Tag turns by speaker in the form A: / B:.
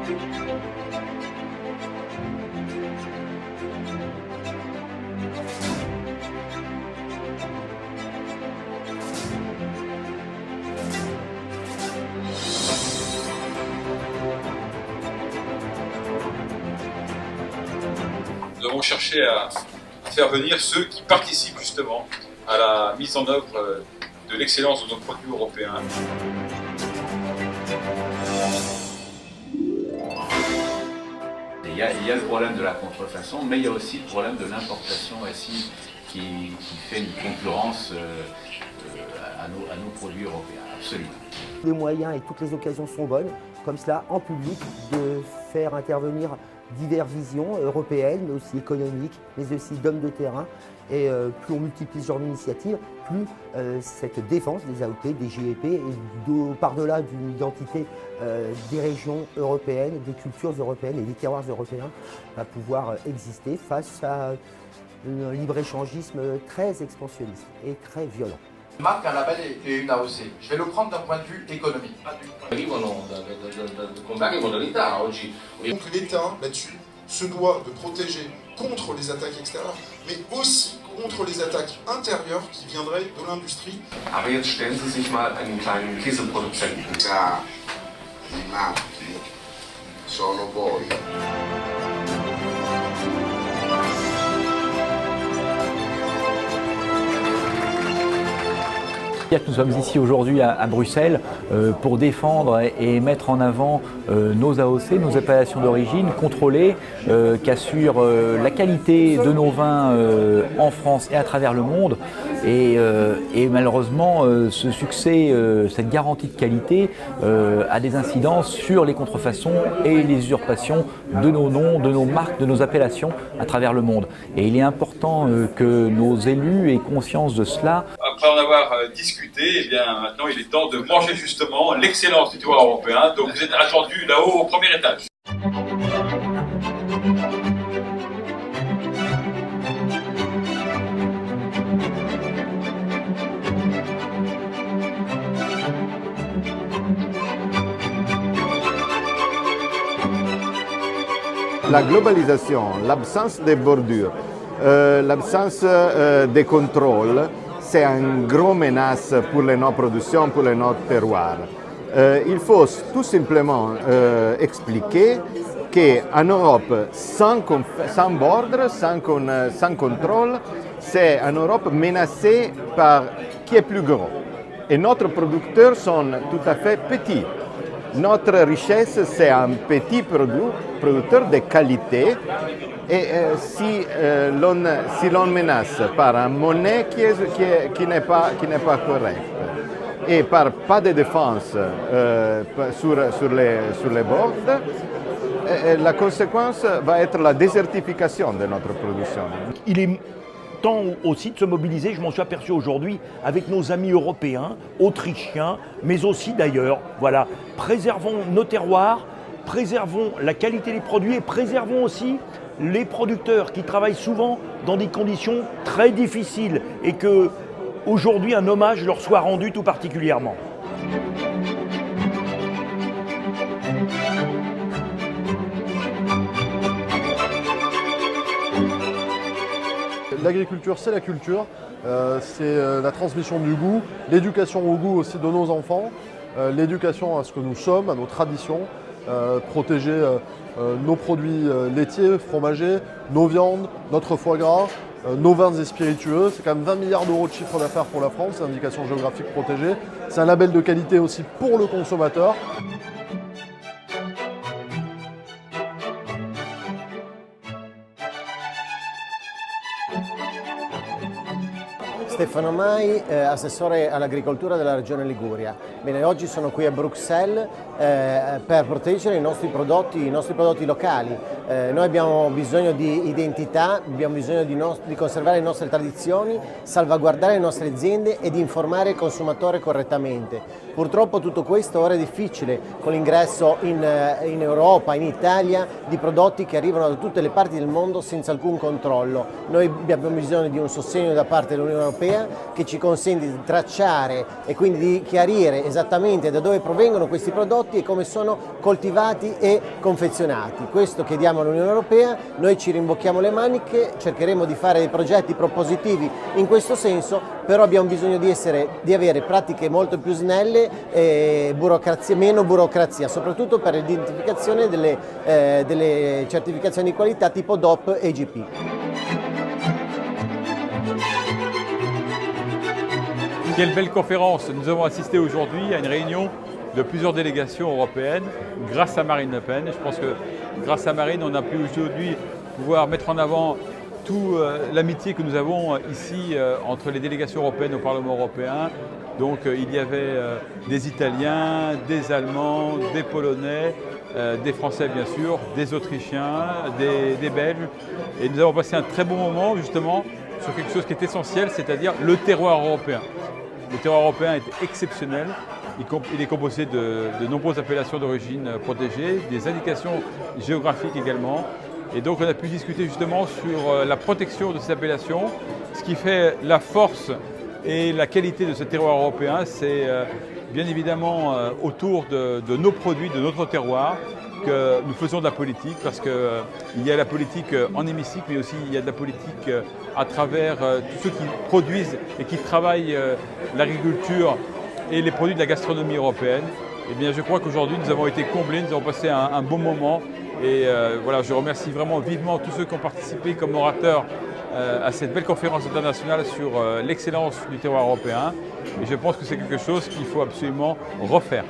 A: Nous avons cherché à faire venir ceux qui participent justement à la mise en œuvre de l'excellence de nos produits européens.
B: Il y a le problème de la contrefaçon, mais il y a aussi le problème de l'importation ici qui fait une concurrence à nos produits européens, absolument.
C: Les moyens et toutes les occasions sont bonnes, comme cela, en public, de faire intervenir diverses visions européennes, mais aussi économiques, mais aussi d'hommes de terrain. Et plus on multiplie ce genre d'initiatives, plus cette défense des AOP, des GEP, et par-delà d'une identité des régions européennes, des cultures européennes et des terroirs européens, va pouvoir exister face à un libre-échangisme très expansionniste et très violent.
D: Marque un label et une AOC. Je vais le prendre d'un point de vue économique.
E: Donc l'État, là-dessus, se doit de protéger contre les attaques extérieures, mais aussi contre les attaques intérieures qui viendraient de l'industrie.
F: Aber jetzt stellen Sie sich mal einen kleinen Käseproduzenten.
E: Ja, i marchi sono voi.
G: Nous sommes ici aujourd'hui à Bruxelles pour défendre et mettre en avant nos AOC, nos appellations d'origine contrôlées, qui assurent la qualité de nos vins en France et à travers le monde. Et malheureusement, ce succès, cette garantie de qualité a des incidences sur les contrefaçons et les usurpations de nos noms, de nos marques, de nos appellations à travers le monde. Et il est important que nos élus aient conscience de cela.
A: Après en avoir discuté, eh bien, maintenant il est temps de manger justement l'excellence du terroir européen. Donc vous êtes attendus là-haut au premier étage.
H: La globalisation, l'absence des bordures, l'absence des contrôles, c'est une grande menace pour nos productions, pour notre terroir. Il faut tout simplement expliquer qu'en Europe, sans bordure, sans contrôle, c'est une Europe menacée par qui est plus gros. Et nos producteurs sont tout à fait petits. Notre richesse, c'est un petit producteur de qualité. Et si l'on menace par une monnaie qui n'est pas correcte et par pas de défense sur les bords, la conséquence va être la désertification de notre production.
I: Il est temps aussi de se mobiliser, je m'en suis aperçu aujourd'hui, avec nos amis européens, autrichiens, mais aussi d'ailleurs. Voilà, préservons nos terroirs, préservons la qualité des produits et préservons aussi les producteurs qui travaillent souvent dans des conditions très difficiles et que aujourd'hui un hommage leur soit rendu tout particulièrement.
J: L'agriculture, c'est la culture, c'est la transmission du goût, l'éducation au goût aussi de nos enfants, l'éducation à ce que nous sommes, à nos traditions, protéger nos produits laitiers, fromagers, nos viandes, notre foie gras, nos vins et spiritueux. C'est quand même 20 milliards d'euros de chiffre d'affaires pour la France, c'est indication géographique protégée. C'est un label de qualité aussi pour le consommateur.
K: Stefano Mai, assessore all'agricoltura della Regione Liguria. Bene, oggi sono qui a Bruxelles per proteggere i nostri prodotti locali. Noi abbiamo bisogno di identità, abbiamo bisogno di conservare le nostre tradizioni, salvaguardare le nostre aziende e di informare il consumatore correttamente. Purtroppo tutto questo ora è difficile con l'ingresso in Europa, in Italia, di prodotti che arrivano da tutte le parti del mondo senza alcun controllo. Noi abbiamo bisogno di un sostegno da parte dell'Unione Europea che ci consente di tracciare e quindi di chiarire esattamente da dove provengono questi prodotti e come sono coltivati e confezionati. Questo chiediamo all'Unione Europea, noi ci rimbocchiamo le maniche, cercheremo di fare dei progetti propositivi in questo senso, però abbiamo bisogno di avere pratiche molto più snelle e meno burocrazia, soprattutto per l'identificazione delle certificazioni di qualità tipo DOP e GP.
A: Quelle belle conférence! Nous avons assisté aujourd'hui à une réunion de plusieurs délégations européennes grâce à Marine Le Pen. Je pense que grâce à Marine, on a pu aujourd'hui pouvoir mettre en avant toute l'amitié que nous avons ici entre les délégations européennes au Parlement européen. Donc il y avait des Italiens, des Allemands, des Polonais, des Français bien sûr, des Autrichiens, des Belges. Et nous avons passé un très bon moment justement sur quelque chose qui est essentiel, c'est-à-dire le terroir européen. Le terroir européen est exceptionnel. Il est composé de nombreuses appellations d'origine protégée, des indications géographiques également. Et donc on a pu discuter justement sur la protection de ces appellations. Ce qui fait la force et la qualité de ce terroir européen, c'est bien évidemment autour de nos produits, de notre terroir, que nous faisons de la politique, parce qu'il y a la politique en hémicycle, mais aussi il y a de la politique à travers tous ceux qui produisent et qui travaillent l'agriculture et les produits de la gastronomie européenne. Eh bien, je crois qu'aujourd'hui, nous avons été comblés, nous avons passé un bon moment. Et voilà, je remercie vraiment vivement tous ceux qui ont participé comme orateurs à cette belle conférence internationale sur l'excellence du terroir européen. Et je pense que c'est quelque chose qu'il faut absolument refaire.